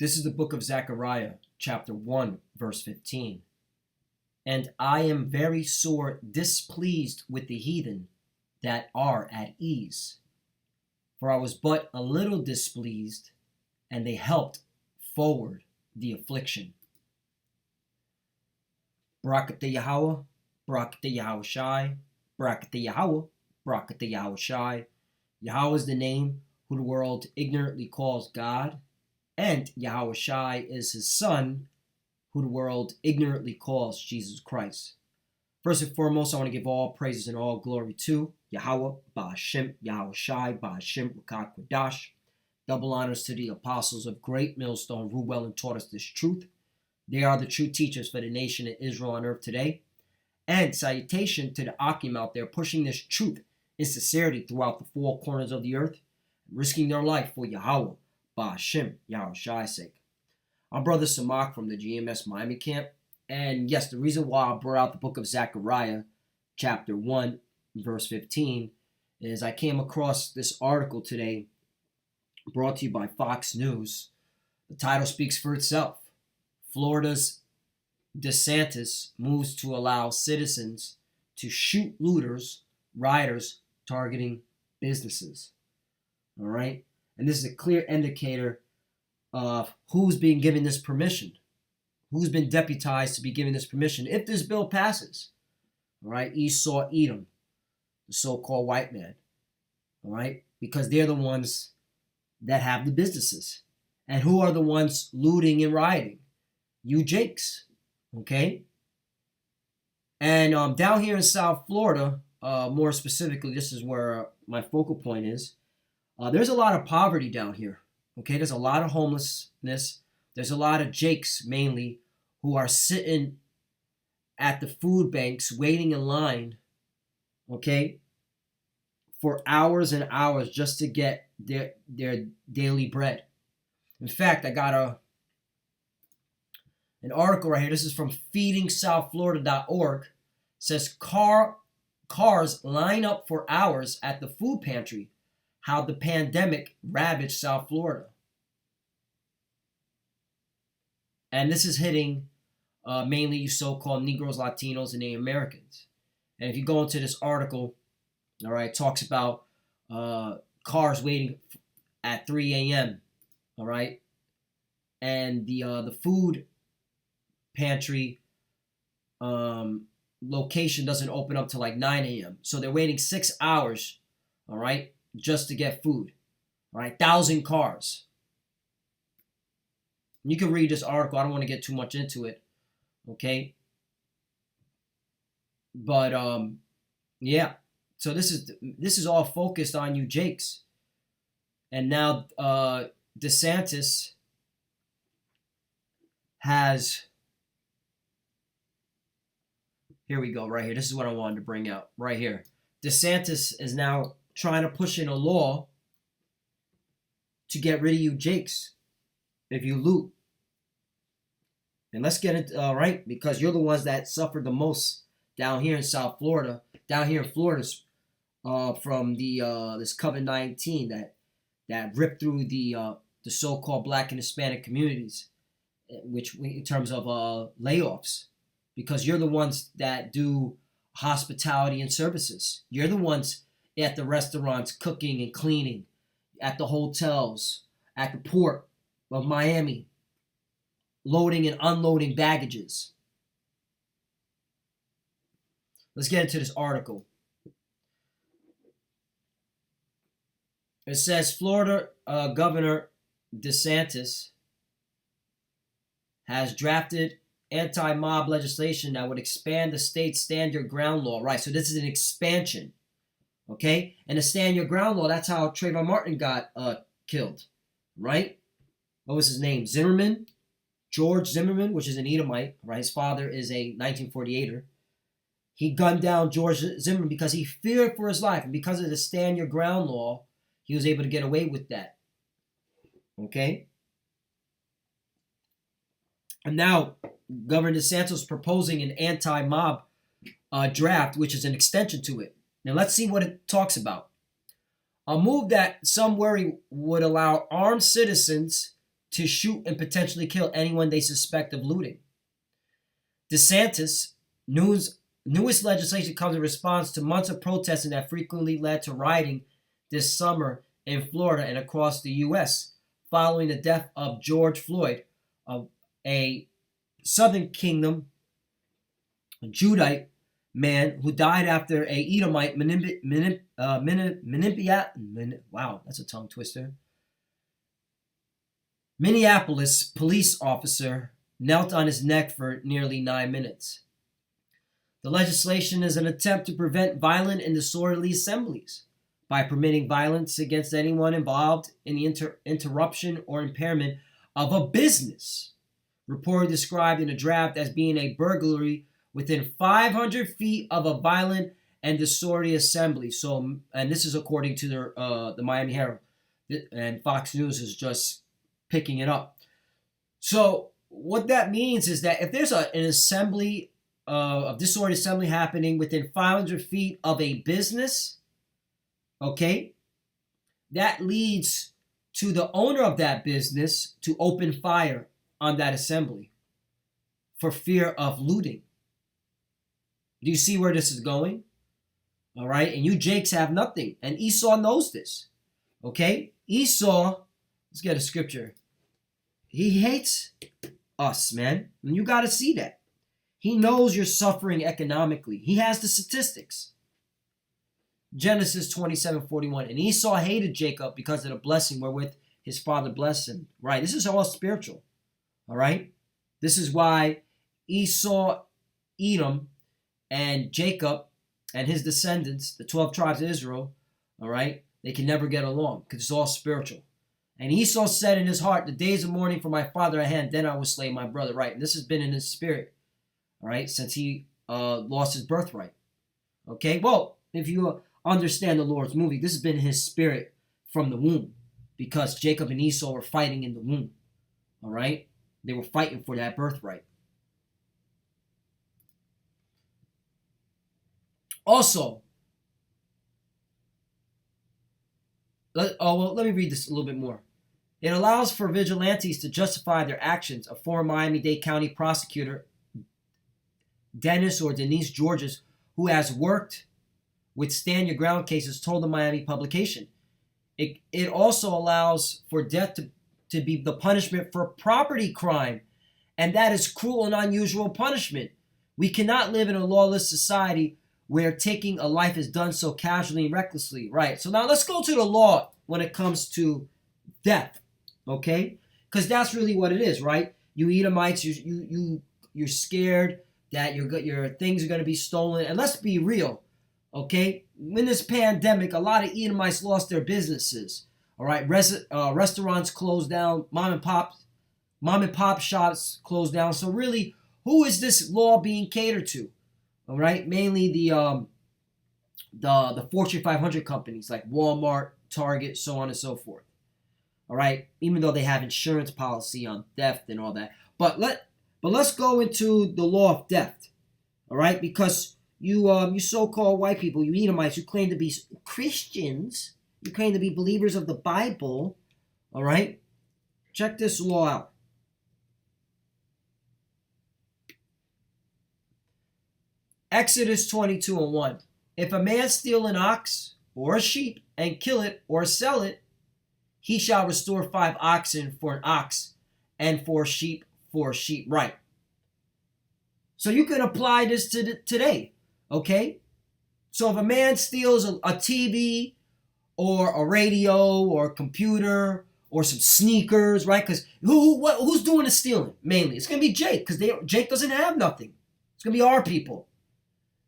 This is the book of Zechariah, chapter 1, verse 15. And I am very sore displeased with the heathen that are at ease. For I was but a little displeased, and they helped forward the affliction. Barakatah Yahweh, Barakatah Yahweh Shai, Barakatah Yahweh, Barakatah Yahweh Shai. Yahweh is the name who the world ignorantly calls God, and Yahweh Shai is his son, who the world ignorantly calls Jesus Christ. First and foremost, I want to give all praises and all glory to Yahweh, Ba'ashem, Yahweh Shai, Ba'ashem, Rakak Quadash. Double honors to the apostles of Great Millstone, who well and taught us this truth. They are the true teachers for the nation of Israel on earth today. And salutation to the Akim out there pushing this truth in sincerity throughout the four corners of the earth, risking their life for Yahweh, Ba'ashem, Yahweh Shai's sake. I'm Brother Samak from the GMS Miami camp. And yes, the reason why I brought out the book of Zechariah, chapter 1, verse 15, is I came across this article today brought to you by Fox News. The title speaks for itself. Florida's Desantis moves to allow citizens to shoot looters, rioters targeting businesses. All right? And this is a clear indicator of who's being given this permission. Who's been deputized to be given this permission if this bill passes. All right? Esau, Edom, the so-called white man. All right? Because they're the ones that have the businesses. And who are the ones looting and rioting? You Jakes. Okay? And down here in South Florida, more specifically, this is where my focal point is. There's a lot of poverty down here. Okay? There's a lot of homelessness. There's a lot of Jakes, mainly, who are sitting at the food banks waiting in line, okay, for hours and hours just to get their daily bread. In fact, I got an article right here. This is from feedingsouthflorida.org. It says cars line up for hours at the food pantry. How the pandemic ravaged South Florida. And this is hitting mainly you so-called Negroes, Latinos, and Native Americans. And if you go into this article, all right, it talks about cars waiting at 3 a.m., all right? And the food pantry location doesn't open up till like 9 a.m. So they're waiting 6 hours, all right, just to get food, all right? 1,000 cars. You can read this article. I don't want to get too much into it, okay? But yeah. So this is all focused on you Jakes. And now Desantis has, here we go, right here. This is what I wanted to bring out right here. DeSantis is now trying to push in a law to get rid of you Jakes if you loot. And let's get it right, because you're the ones that suffered the most down here in South Florida, down here in Florida, from the this COVID-19 that ripped through the so-called Black and Hispanic communities, which in terms of layoffs, because you're the ones that do hospitality and services. You're the ones at the restaurants cooking and cleaning, at the hotels, at the port of Miami, loading and unloading baggages. Let's get into this article. It says Florida Governor DeSantis has drafted anti-mob legislation that would expand the state's stand your ground law. Right, so this is an expansion. Okay? And the stand your ground law, that's how Trayvon Martin got killed. Right? What was his name? Zimmerman? George Zimmerman, which is an Edomite. Right? His father is a 1948er. He gunned down George Zimmerman because he feared for his life. And because of the stand your ground law, he was able to get away with that. Okay? And now, Governor DeSantis is proposing an anti-mob draft, which is an extension to it. Now, let's see what it talks about. A move that some worry would allow armed citizens to shoot and potentially kill anyone they suspect of looting. Desantis' newest legislation comes in response to months of protesting that frequently led to rioting this summer in Florida and across the U.S. following the death of George Floyd, a Southern Kingdom Judite man who died after a Edomite Minneapolis police officer knelt on his neck for nearly 9 minutes. The legislation is an attempt to prevent violent and disorderly assemblies by permitting violence against anyone involved in the interruption or impairment of a business, reportedly described in a draft as being a burglary within 500 feet of a violent and disorderly assembly. So, and this is according to the Miami Herald, and Fox News is just picking it up. So, what that means is that if there's an assembly, of disorderly assembly happening within 500 feet of a business, okay, that leads to the owner of that business to open fire on that assembly for fear of looting. Do you see where this is going? All right, and you Jakes have nothing, and Esau knows this. Okay, Esau, let's get a scripture. He hates us, man, and you got to see that. He knows you're suffering economically. He has the statistics. Genesis 27:41. And Esau hated Jacob because of the blessing wherewith his father blessed him. Right, this is all spiritual. All right, this is why Esau, Edom, and Jacob and his descendants, the 12 tribes of Israel, all right, they can never get along because it's all spiritual. And Esau said in his heart, the days of mourning for my father at hand, then I will slay my brother. Right, and this has been in his spirit, all right, since he lost his birthright. Okay, well, if you understand the Lord's movie, this has been his spirit from the womb because Jacob and Esau were fighting in the womb, all right? They were fighting for that birthright. Also, let me read this a little bit more. It allows for vigilantes to justify their actions. A former Miami-Dade County prosecutor, Dennis or Denise Georges, who has worked with stand your ground cases, told the Miami publication. It also allows for death to be the punishment for property crime, and that is cruel and unusual punishment. We cannot live in a lawless society where taking a life is done so casually and recklessly. Right, so now let's go to the law when it comes to death, okay? Because that's really what it is, right? You Edomites, you're scared that your things are going to be stolen. And let's be real, okay? In this pandemic, a lot of Edomites lost their businesses. All right, restaurants closed down, mom and pop shops closed down. So really, who is this law being catered to? All right, mainly the Fortune 500 companies like Walmart, Target, so on and so forth. All right, even though they have insurance policy on theft and all that. But let's go into the law of theft. All right, because you so-called white people, you Edomites, you claim to be Christians, you claim to be believers of the Bible. All right, check this law out. Exodus 22:1. If a man steal an ox or a sheep and kill it or sell it, he shall restore 5 oxen for an ox and 4 sheep for a sheep. Right. So you can apply this to today, okay? So if a man steals a TV or a radio or a computer or some sneakers, right? Because who's doing the stealing mainly? It's going to be Jake because Jake doesn't have nothing. It's going to be our people.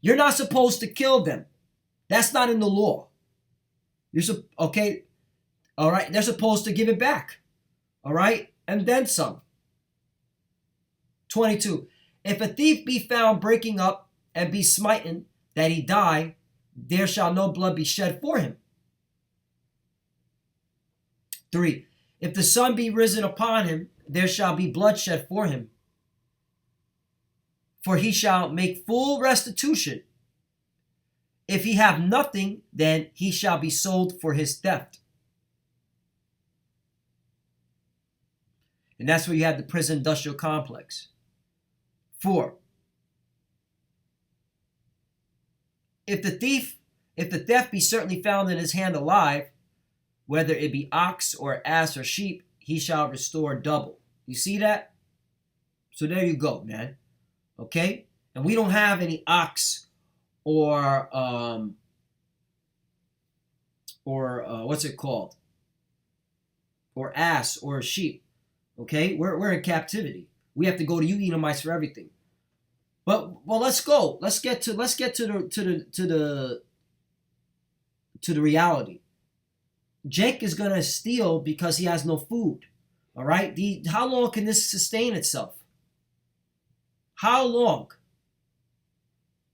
You're not supposed to kill them. That's not in the law. Okay? All right? They're supposed to give it back. All right? And then some. 22. If a thief be found breaking up and be smitten that he die, there shall no blood be shed for him. 3. If the sun be risen upon him, there shall be blood shed for him. For he shall make full restitution. If he have nothing, then he shall be sold for his theft. And that's where you have the prison industrial complex. 4. If the theft be certainly found in his hand alive, whether it be ox or ass or sheep, he shall restore double. You see that? So there you go, man. Okay? And we don't have any ox or what's it called? Or ass or sheep. Okay? We're in captivity. We have to go to you Edomites for everything. But well, let's go. Let's get to the reality. Jake is gonna steal because he has no food. All right. How long can this sustain itself? How long?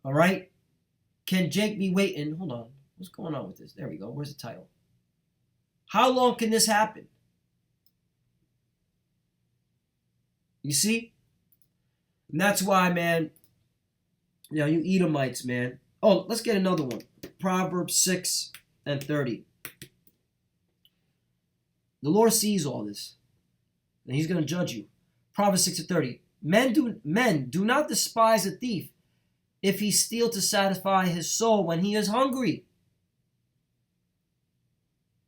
All right. Can Jake be waiting? Hold on. What's going on with this? There we go. Where's the title? How long can this happen? You see? And that's why, man. You know, you Edomites, man. Oh, let's get another one. Proverbs 6 and 30. The Lord sees all this, and he's going to judge you. Proverbs 6 and 30. Men do not despise a thief if he steal to satisfy his soul when he is hungry.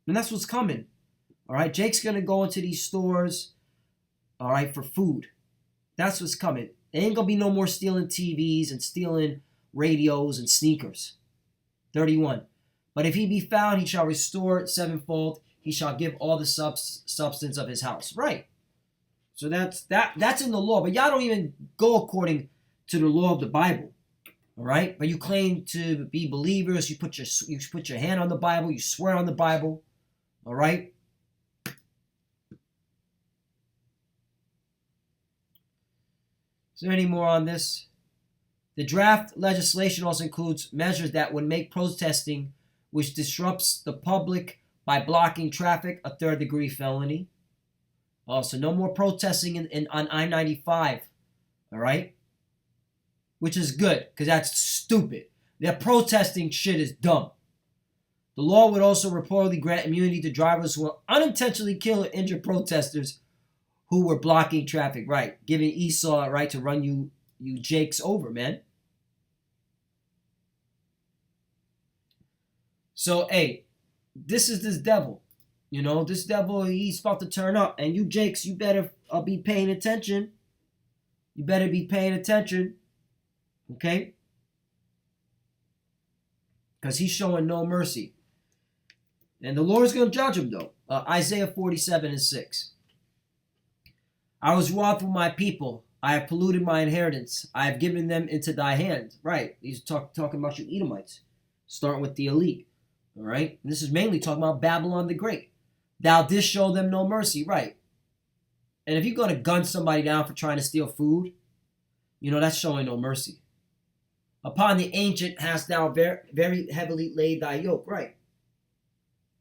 And that's what's coming. All right, Jake's going to go into these stores, all right, for food. That's what's coming. There ain't going to be no more stealing TVs and stealing radios and sneakers. 31. But if he be found, he shall restore sevenfold. He shall give all the substance of his house. Right. So that's in the law. But y'all don't even go according to the law of the Bible. All right. But you claim to be believers. You put your hand on the Bible. You swear on the Bible. All right. Is there any more on this? The draft legislation also includes measures that would make protesting, which disrupts the public by blocking traffic, a third-degree felony. Also, no more protesting on I-95, all right? Which is good, because that's stupid. That protesting shit is dumb. The law would also reportedly grant immunity to drivers who will unintentionally kill or injure protesters who were blocking traffic, right? Giving Esau a right to run you Jakes over, man. So, hey, this is this devil. You know, this devil, he's about to turn up. And you Jakes, you better be paying attention. You better be paying attention. Okay? Because he's showing no mercy. And the Lord's going to judge him, though. Isaiah 47 and 6. I was wroth with my people. I have polluted my inheritance. I have given them into thy hand. Right. He's talking about you Edomites. Starting with the elite. All right. And this is mainly talking about Babylon the Great. Thou didst show them no mercy. Right. And if you're going to gun somebody down for trying to steal food, you know, that's showing no mercy. Upon the ancient hast thou very heavily laid thy yoke. Right.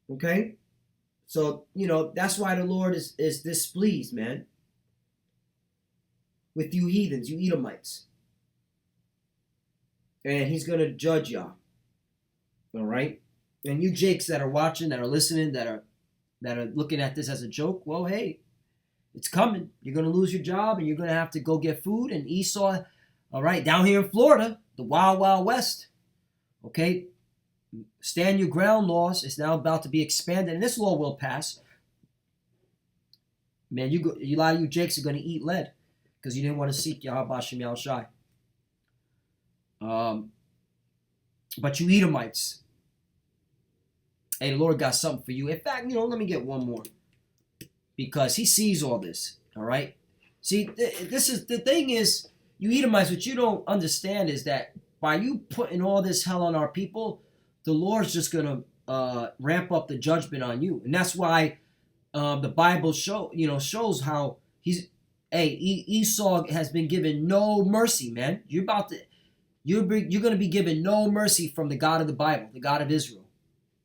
Okay. So, you know, that's why the Lord is displeased, man. With you heathens, you Edomites. And he's going to judge y'all. All right? And you Jakes that are watching, that are listening, that are looking at this as a joke, well, hey, it's coming. You're going to lose your job and you're going to have to go get food. And Esau, all right, down here in Florida, the Wild Wild West, okay, stand your ground laws is now about to be expanded. And this law will pass. Man, a lot of you Jakes are going to eat lead. Because you didn't want to seek Yahweh Shem Yahushai. But you Edomites, hey, the Lord got something for you. In fact, you know, let me get one more. Because he sees all this, all right? See, this is the thing is, you Edomites, what you don't understand is that by you putting all this hell on our people, the Lord's just going to ramp up the judgment on you. And that's why the Bible shows how Esau has been given no mercy, man. You're going to be given no mercy from the God of the Bible, the God of Israel.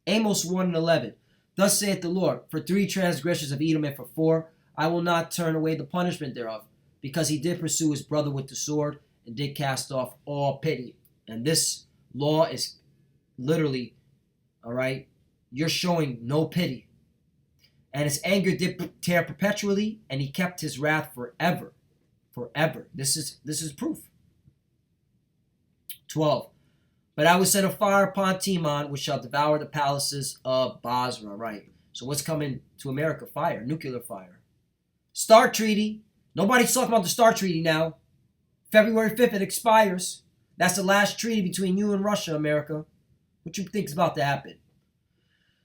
Amos 1 and 11. Thus saith the Lord, for 3 transgressions of Edom and for 4, I will not turn away the punishment thereof, because he did pursue his brother with the sword and did cast off all pity. And this law is literally, all right, you're showing no pity. And his anger did tear perpetually, and he kept his wrath forever. Forever. This is proof. 12. But I will send a fire upon Timon, which shall devour the palaces of Basra. Right. So what's coming to America? Fire. Nuclear fire. START Treaty. Nobody's talking about the START Treaty now. February 5th, it expires. That's the last treaty between you and Russia, America. What you think is about to happen?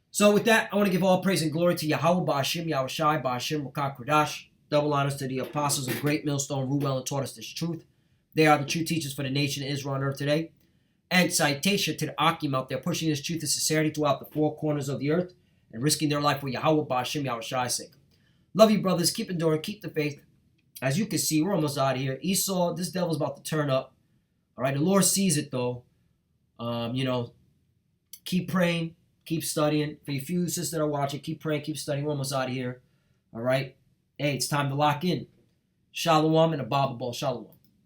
So with that, I want to give all praise and glory to Yahweh, Ba'ashim, Yahushai, Ba'ashim, Rakah Kodash. Double honors to the apostles of Great Millstone, ruled well and taught us this truth. They are the true teachers for the nation of Israel on earth today. And citation to the Akim out there, pushing this truth and sincerity throughout the four corners of the earth and risking their life for Yahweh, Ba'ashim, Yahushai's sake. Love you, brothers. Keep enduring. Keep the faith. As you can see, we're almost out of here. Esau, this devil's about to turn up. All right, the Lord sees it, though. Keep praying. Keep studying. For you few sisters that are watching, keep praying, keep studying. We're almost out of here. All right? Hey, it's time to lock in. Shalom and a Baba Ball. Shalom.